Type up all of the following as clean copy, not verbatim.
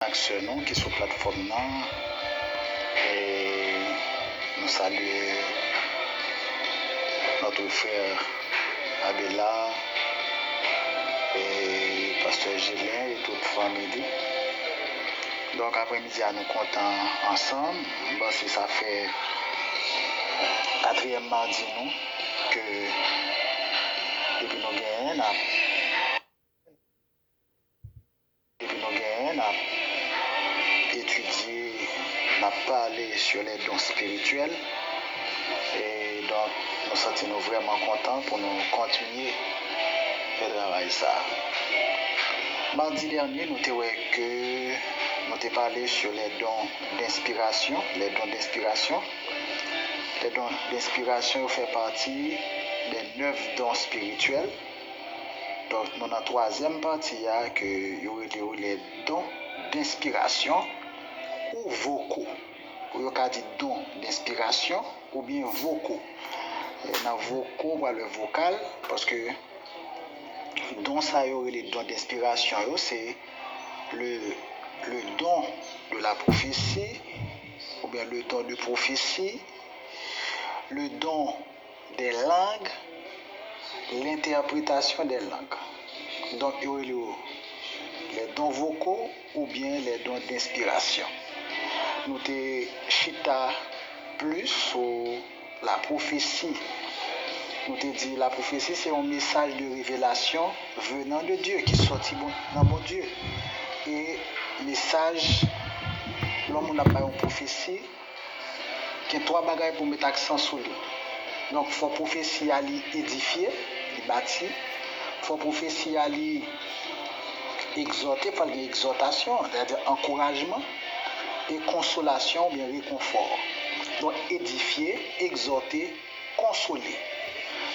Action nous qui sur plateforme là et nous saluons notre frère Abela et pasteur Gélin et toute famille. Donc après-midi nous comptons ensemble. Bon, si ça fait 4e mardi nous que depuis nous gagnons étudier, n'a parlé sur les dons spirituels et donc nous sommes vraiment contents pour nous continuer à travailler ça. Mardi dernier, nous avons parlé sur les dons d'inspiration. Les dons d'inspiration font partie des 9 dons spirituels. Donc, dans la 3e partie, il y a les dons d'inspiration ou vocaux. Ou il y a des dons d'inspiration ou bien vocaux. Dans vocaux, le vocal, parce que don ça y aurait les dons d'inspiration, c'est le don de la prophétie, ou bien le don de prophétie, le don des langues, l'interprétation des langues. Donc, il y aurait les dons vocaux ou bien les dons d'inspiration. Nous avons chita plus sur la prophétie. Nous avons dit la prophétie, c'est un message de révélation venant de Dieu, qui sortit dans mon Dieu. Et message, l'homme n'a pas une prophétie, qui a 3 bagages pour mettre accent sur lui. Donc, il faut prophétie à édifier, bâtir. Il faut prophétie à exhorter, par l'exhortation, c'est-à-dire encouragement, et consolation, bien réconfort. Donc, édifier, exhorter, consoler.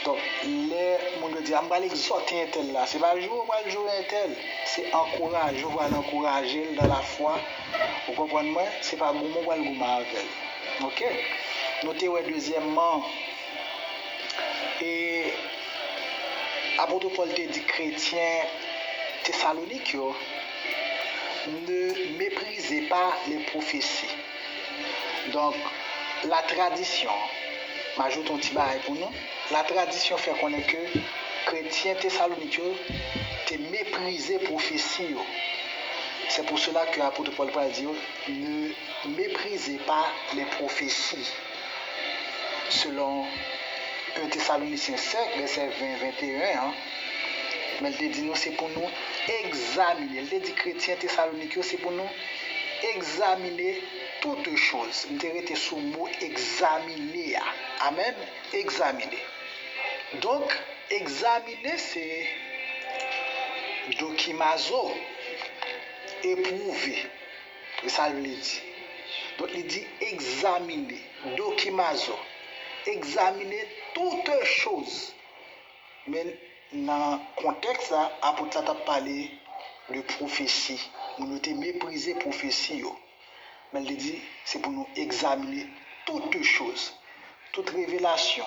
Donc, les gens disent, on va l'exhorter un tel là. Ce n'est pas jour un tel. C'est encourager, on va l'encourager dans la foi. Vous comprenez moi? Ce n'est pas gourmand, on va le gourmand avec elle. Ok? Notez, deuxièmement, et apôtre Paul te dit chrétien Thessalonique, ne méprisez pas les prophéties. Donc, la tradition, m'ajoute un petit bail pour nous. La tradition fait connaître que chrétien Thessalonique te méprisé prophétie. C'est pour cela que l'apôtre Paul dit ne méprisez pas les prophéties. Selon 1 Thessaloniciens 5, verset 20-21, mais il dit nous, c'est pour nous examiner. Il dit chrétien Thessalonique, c'est pour nous examiner toutes choses. Il était sous le mot examiner. Amen. Examiner. Donc, examiner, c'est dokimazo, éprouver. Et ça, il dit. Donc, il dit examiner, dokimazo, examiner toutes choses. Mais dans le contexte, apôtre a parlé de prophétie. On a méprisé prophétie. Mais il dit, c'est pour nous examiner toutes choses, toute révélation,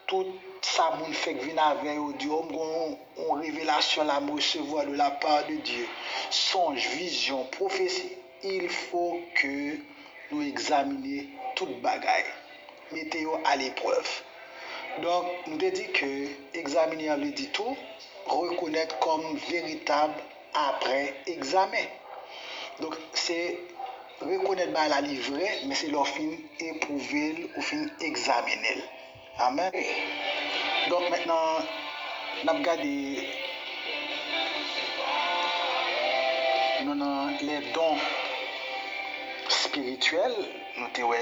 tout ça moun fait que vient avec Dieu, on révélation la recevoir de la part de Dieu, songe, vision, prophétie. Il faut que nous examinions toute bagaille, mettez-vous à l'épreuve. Donc, nous avons dit que examiner veut dire tout, reconnaître comme véritable après examen. Donc, c'est reconnaître la livrée, mais c'est leur fin éprouver ou fin examiner. Amen. Donc, maintenant, nous avons regardé les dons spirituels. Nous avons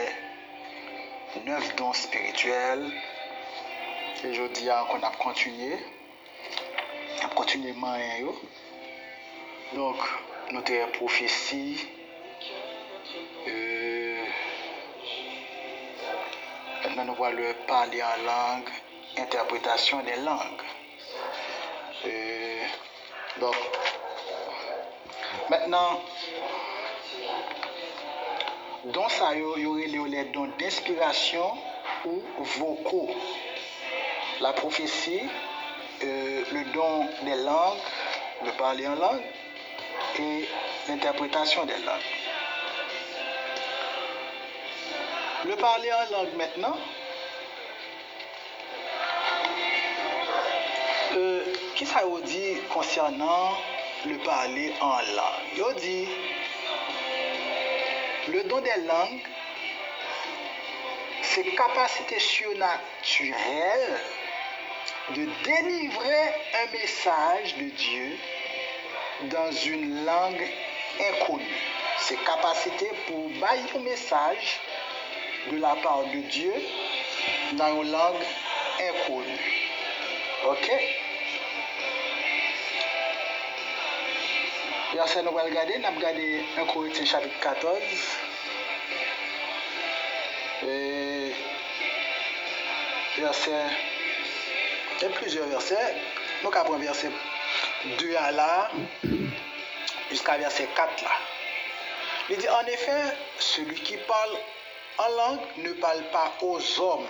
9 dons spirituels. Et je dis qu'on a continué. On a continué main. Donc, nous avons prophétie. Maintenant, nous voyons le parler en langue, interprétation des langues. Donc, maintenant, dans ça, il y aurait les dons d'inspiration ou vocaux. La prophétie, le don des langues, le parler en langue, et l'interprétation des langues. Le parler en langue maintenant. Qui ça vous dit concernant le parler en langue? Il dit le don des langues, c'est capacité surnaturelle de délivrer un message de Dieu dans une langue inconnue. C'est capacité pour bailler un message de la part de Dieu dans une langue inconnue. Ok? Verset nous allons regarder, nous allons regarder 1 Corinthiens chapitre 14. Verset, il y a plusieurs versets. Nous allons prendre verset 2 à là, jusqu'à verset 4 là. Il dit, en effet, celui qui parle en langue ne parle pas aux hommes,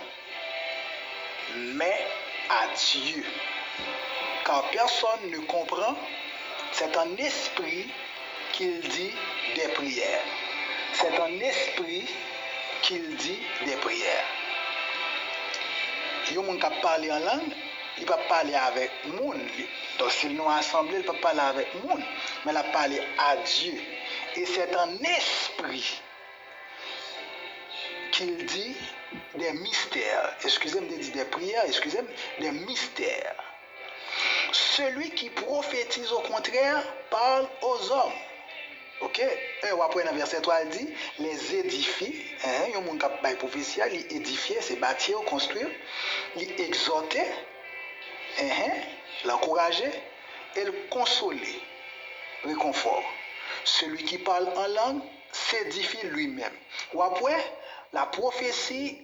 mais à Dieu. Car personne ne comprend, c'est un esprit qu'il dit des prières. C'est un esprit qu'il dit des prières. Il y a des gens qui parlent en langue, il ne peut pas parler avec le monde. Donc s'ils nous assemblés, il ne peut pas parler avec le monde, mais il parle à Dieu. Et c'est un esprit qu'il dit des mystères. Excusez-moi de dire des prières, excusez-moi, des mystères. Celui qui prophétise au contraire parle aux hommes. Ok? On va prendre verset 3, il dit, les édifier, il y a un monde qui a prophétie, les édifier, c'est bâtir, construire, les exhorter, l'encourager et le consoler, réconfort. Celui qui parle en langue s'édifie lui-même. Ou après, la prophétie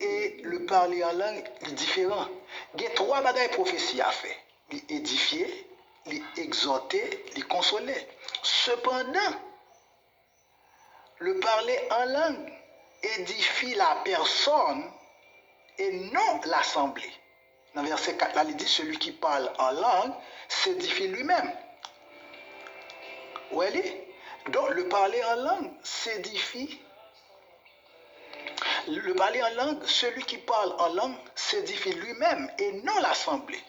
et le parler en langue est différent. Il y a 3 bagages prophétie à faire. Les édifier, les exhorter, les consoler. Cependant, le parler en langue édifie la personne et non l'assemblée. Dans verset 4, là, il dit, celui qui parle en langue s'édifie lui-même. Où elle est? Donc, le parler en langue s'édifie. Le parler en langue, celui qui parle en langue s'édifie lui-même et non l'assemblée.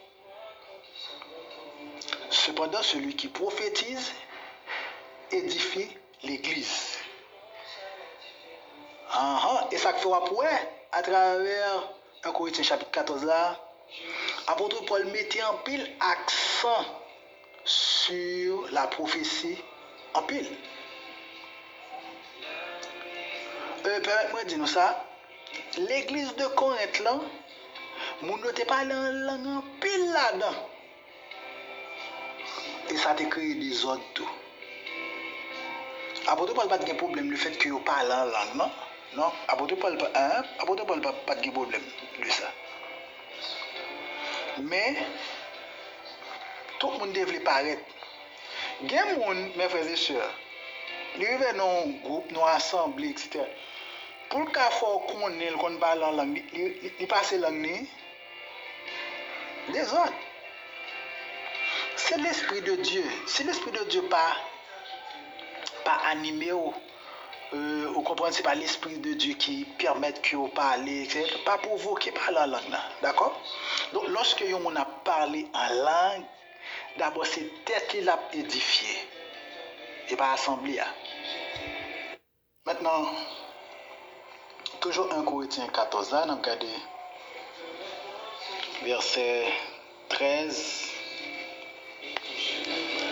Cependant, celui qui prophétise édifie l'Église. Et ça fera pour à travers 1 Corinthiens chapitre 14 là, apôtre Paul mettait en pile accent sur la prophétie en pile. Permettez-moi de dire ça. L'église de Corinthe là, mon n'était pas en langue en pile là-dedans. Et ça a créé des ordres tout. Apôtre Paul n'a pas de problème le fait que vous parlez en langue, non? Non, apôtre Paul n'a pas de problème de ça. Mais, tout le monde devait paraître. Il y a des gens, mes frères et sœurs, ils arrivent dans un groupe, dans une assemblée, etc. Pour le cas qu'on parle en langue, ils passent la langue, des autres. C'est l'Esprit de Dieu. Si l'Esprit de Dieu pas animé, vous comprenez, c'est pas l'Esprit de Dieu qui permet que vous parlez, pas provoquer par la langue. D'accord? Donc, lorsque on a parlé en langue, d'abord, c'est tête qui l'a édifié et pas assemblée. Maintenant, toujours 1 Corinthiens 14, là, on a regardé versets 13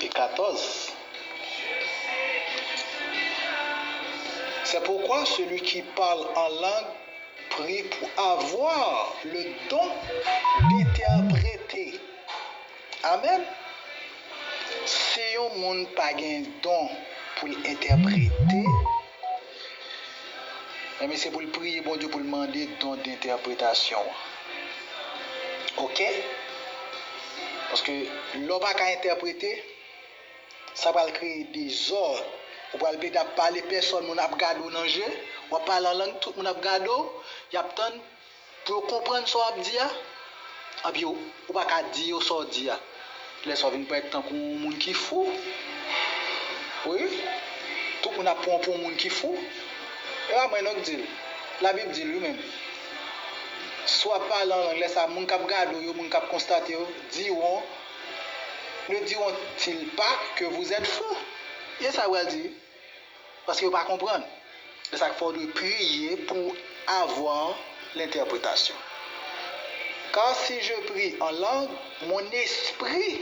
et 14. C'est pourquoi celui qui parle en langue prie pour avoir le don d'interpréter. Amen. Si on monde pas un don pour interpréter, mais c'est pour le prier, bon Dieu, pour demander don d'interprétation. Ok? Parce que l'on va interpréter, ça va créer des ordres. On va parler personne, on a regardé au danger, on va parler en langue, tout le monde a regardé, il y a peut-être pour comprendre ce qu'on dit, et puis on va pas dire ce qu'on dit. Les gens viennent pas être tant qu'on monde qui fou. Oui? tout le monde a pour un monde qui fou. Et là, moi, je dis, la Bible dit lui-même, soit parlant en anglais, ça, mon cap garde, mon cap constate, diront, ne diront-ils pas que vous êtes fou? Et ça va dire, parce qu'ils ne vont pas comprendre. C'est ça qu'il faut prier pour avoir l'interprétation. Car si je prie en langue, mon esprit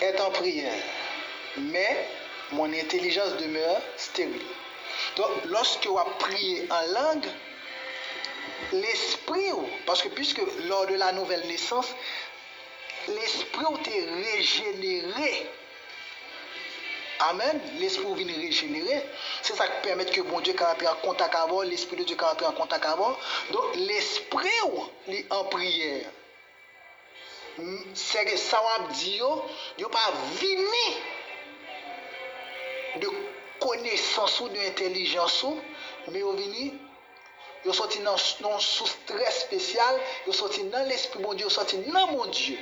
est en prière, mais mon intelligence demeure stérile. Donc, lorsque vous priez en langue, l'esprit, parce que puisque lors de la nouvelle naissance, l'esprit est régénéré. Amen. L'esprit vient régénérer. C'est ça qui permet que bon Dieu entre en contact avec vous, l'esprit de Dieu entre en contact avec vous. Donc, l'esprit est en prière. C'est que ça va dire, il n'y a pas vini de connaissance ou d'intelligence, mais il vini, il sorti dans un sous-stress spécial, il sorti dans l'esprit bon Dieu, il sorti dans mon Dieu.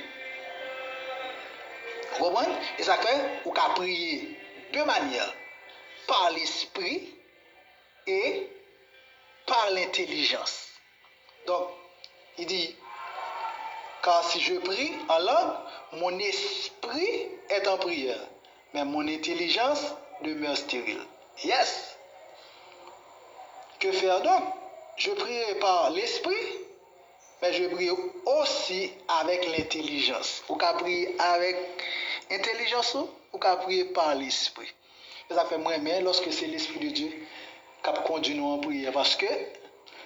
Vous comprenez? Et ça fait, vous pouvez prier de manière, par l'esprit et par l'intelligence. Donc, il dit, car si je prie en langue, mon esprit est en prière, mais mon intelligence demeure stérile. Yes. Que faire donc? Je prierai par l'esprit, mais je prie aussi avec l'intelligence. Vous pouvez prier avec l'intelligence ou pouvez prier par l'esprit. Ça fait moins bien lorsque c'est l'esprit de Dieu qui conduit nous en prière. Parce que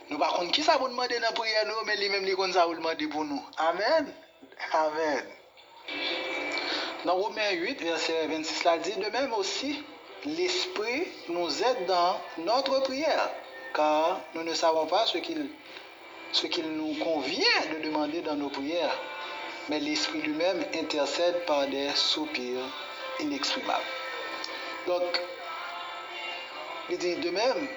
nous ne savons pas qui ça vous demander dans la prière, mais lui-même, il ça vous demander pour nous. Amen. Amen. Dans Romains 8, verset 26, là dit, de même aussi, l'esprit nous aide dans notre prière, car nous ne savons pas ce qu'il nous convient de demander dans nos prières, mais l'esprit lui-même intercède par des soupirs inexprimables. Donc, il dit, de même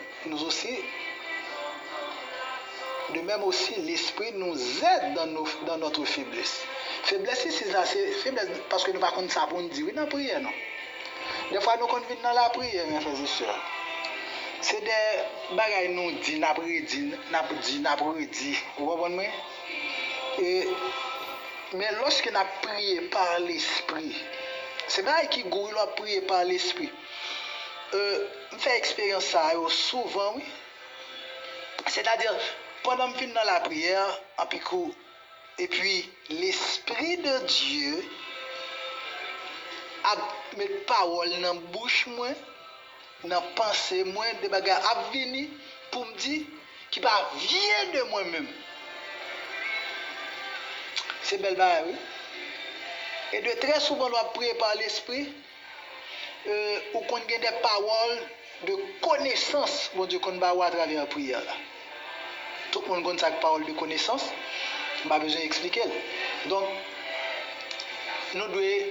aussi, l'esprit nous aide dans notre faiblesse. Faiblesse, c'est ça, c'est faiblesse parce que nous ne pouvons pas ça pour nous dire oui dans la prière, non. Des fois, nous venons dans la prière, mes frères et sœurs. C'est des bagages nous dit, nous dit. Vous comprenez? Mais lorsque nous prions par l'esprit, c'est vrai qui goûte à prier par l'esprit. Je fais expérience ça souvent, oui. C'est-à-dire, pendant que je suis dans la prière, et puis l'Esprit de Dieu a mis parole dans la bouche, dans la pensée, des bagages a venu pour me dire qui va vient de moi-même. C'est belle bagaille, oui. Et de très souvent, on va prier par l'Esprit, ou qu'on a des paroles de connaissance, bon Dieu, qu'on va avoir à travers la prière. Là. Tout le monde connaît cette parole de connaissance, je n'ai pas besoin d'expliquer. Donc, nous devons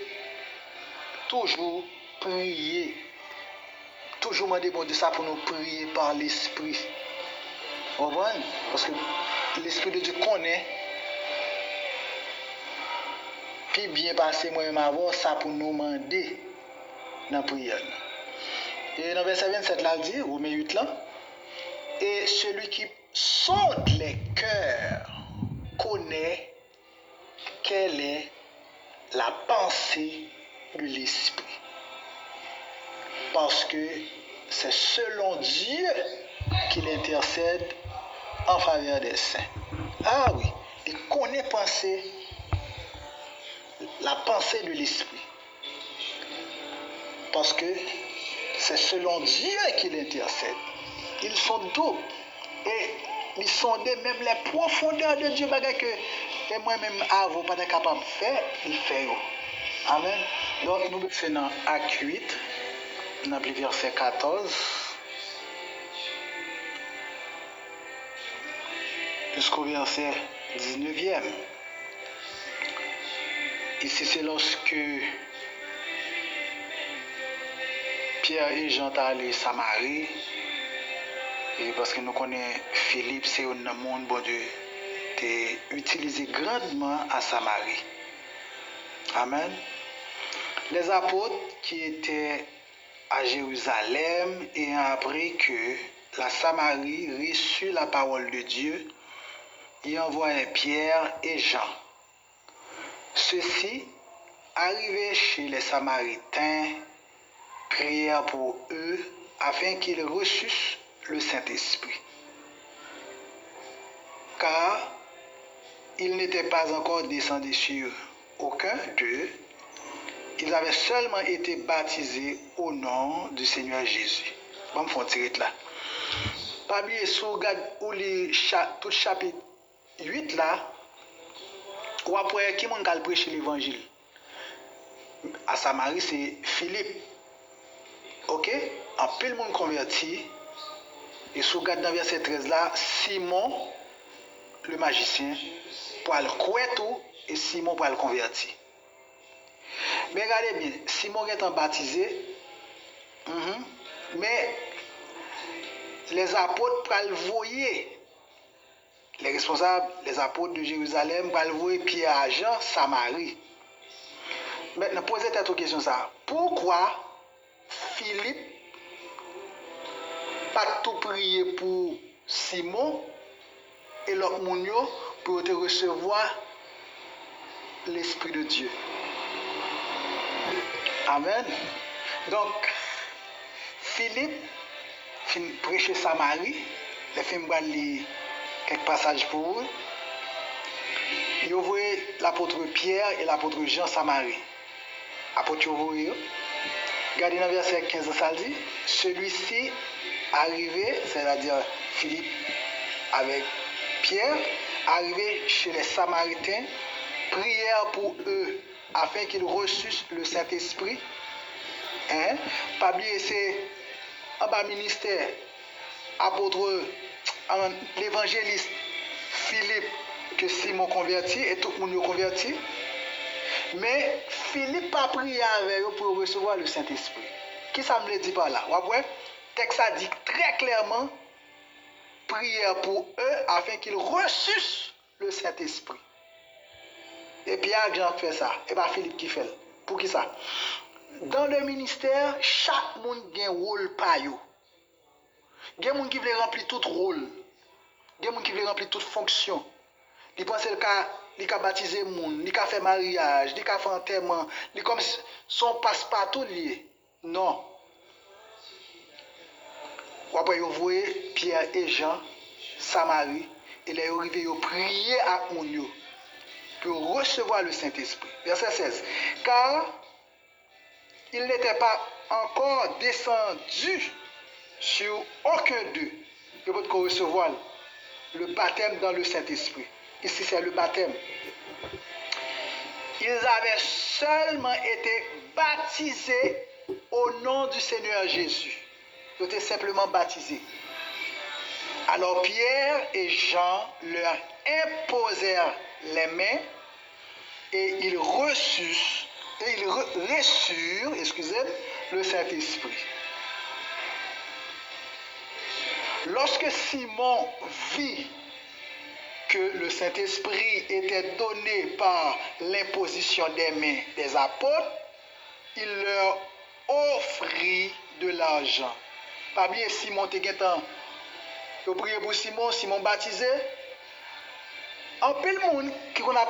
toujours prier, toujours demander bon Dieu ça pour nous prier par l'Esprit. Vous comprenez? Parce que l'Esprit de Dieu connaît, puis bien passé moi-même avant, ça pour nous demander dans la prière. Et dans verset 27, là, dit, Romains 8, là, et celui qui sonde les cœurs connaît quelle est la pensée de l'esprit. Parce que c'est selon Dieu qu'il intercède en faveur des saints. Ah oui, il connaît la pensée de l'esprit. Parce que c'est selon Dieu qu'il intercède. Ils sont doubles. Et ils sondent même les profondeurs de Dieu, que moi-même, avant, pas capable de faire, il fait. Amen. Donc, nous faisons dans Acte 8, nous avons verset 14, jusqu'au verset 19e. Ici, c'est lorsque Pierre et Jean sont allés à Samarie. Et parce que nous connaissons Philippe, c'est un monde, bon Dieu, qui utilisé grandement à Samarie. Amen. Les apôtres qui étaient à Jérusalem ayant appris que la Samarie reçut la parole de Dieu, y envoya Pierre et Jean. Ceux-ci, arrivés chez les Samaritains, prièrent pour eux afin qu'ils reçussent le Saint-Esprit. Car ils n'étaient pas encore descendus sur aucun d'eux, ils avaient seulement été baptisés au nom du Seigneur Jésus. Bon, me tirer là. Parmi les regarde ou les tout chapitre 8 là, ou après qui m'a prêché l'évangile. À Samarie, c'est Philippe. OK? En pile monde converti. Et si vous regardez dans verset 13 là, Simon, le magicien, pour le croire tout, et Simon pour le convertir. Mais regardez bien, Simon est baptisé, mais les apôtres pour le voyer, les responsables, les apôtres de Jérusalem pour le voyer Pierre à Jean, Samarie. Maintenant, posez cette question ça. Pourquoi Philippe pas tout prier pour Simon et l'autre mounio pour te recevoir l'Esprit de Dieu? Amen. Donc, Philippe fin prêcher Samarie, les films lire quelques passages pour eux. Il voyait l'apôtre Pierre et l'apôtre Jean Samarie. Apôtre voyez. Regardez dans verset 15, ça dit, celui-ci arrivé, c'est-à-dire Philippe avec Pierre, arrivé chez les Samaritains, prièrent pour eux afin qu'ils reçussent le Saint-Esprit. Pas oublier, c'est en bas ministère, apôtre, l'évangéliste Philippe, que Simon converti et tout le monde converti. Mais Philippe a prié avec eux pour recevoir le Saint-Esprit. Qui ça me le dit par là? Le texte a dit très clairement, prière pour eux afin qu'ils reçussent le Saint-Esprit. Et Pierre Jean fait ça. Et bien Philippe qui fait. Pour qui ça? Dans le ministère, chaque monde a un rôle par eux. Il y a des gens qui veulent remplir tout rôle. Il y a des gens qui veulent remplir toute fonction. Ils pensent le cas, ils ont baptisé les gens, ils ont fait mariage, ils ont fait enterrement, ils comme son passe-partout lié. Non. Après, vous voyez Pierre et Jean, Samarie, et là, ils sont arrivés à prier à Mounio pour recevoir le Saint-Esprit. Verset 16. Car il n'était pas encore descendu sur aucun d'eux que vous pouvez recevoir le baptême dans le Saint-Esprit. Ici, c'est le baptême. Ils avaient seulement été baptisés au nom du Seigneur Jésus. Ils étaient simplement baptisés. Alors Pierre et Jean leur imposèrent les mains et ils reçurent, le Saint-Esprit. Lorsque Simon vit que le Saint-Esprit était donné par l'imposition des mains des apôtres, il leur offrit de l'argent. Pas bien Simon te getan. Vous priez pour Simon, Simon baptisé. En pile monde qui a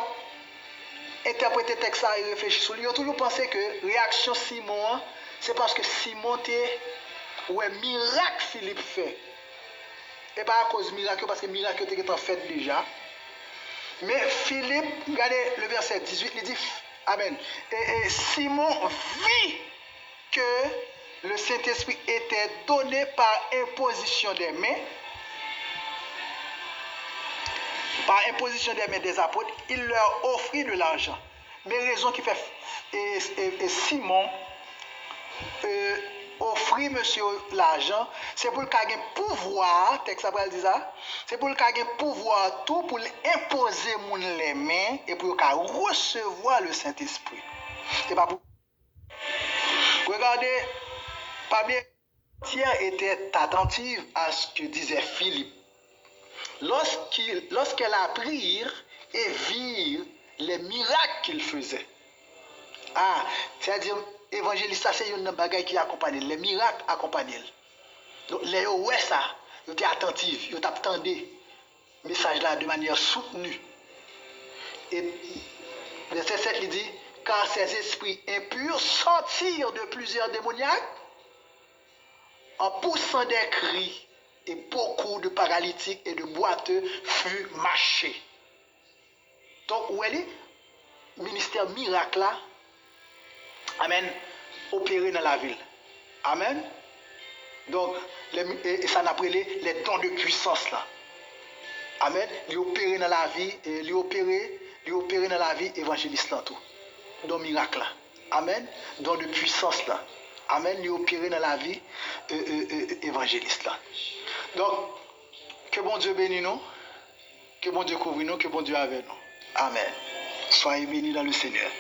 interprété le texte et réfléchi sur lui, ils ont toujours pensé que réaction Simon, c'est parce que Simon était ouais miracle Philippe fait. Et pas à cause miracle, parce que miracle était en fait déjà. Mais Philippe, regardez le verset 18, il dit, Amen. Et Simon vit que le Saint-Esprit était donné par imposition des mains. Par imposition des mains des apôtres, il leur offrit de l'argent. Mais raison qui fait et Simon offrit monsieur l'argent, c'est pour le cas de pouvoir, texte après dit ça, c'est pour le cas de pouvoir tout pour imposer les mains et pour le recevoir le Saint-Esprit. C'est pas pour. Regardez, parmi tiers était attentive à ce que disait Philippe. Lorsqu'elle apprirent et virent les miracles qu'il faisait. C'est-à-dire, évangéliste, c'est une bagaille qui accompagne, les miracles accompagnent. Donc, les ouais ça, ils étaient attentifs, ils attendaient le message là de manière soutenue. Et verset 7, il dit, car ces esprits impurs sortirent de plusieurs démoniaques en poussant des cris, et beaucoup de paralytiques et de boiteux furent mâchés. Donc, où est le ministère miracle là, amen, opéré dans la ville. Amen. Donc, ça n'a appelé les dons de puissance là. Amen. Lui opérer dans la vie, et lui opérer dans la vie évangéliste là tout. Don miracle là. Amen. Don de puissance là. Amen. Lui opérer dans la vie évangéliste là. Donc, que bon Dieu bénisse nous. Que bon Dieu couvre nous. Que bon Dieu avec nous. Amen. Soyez bénis dans le Seigneur.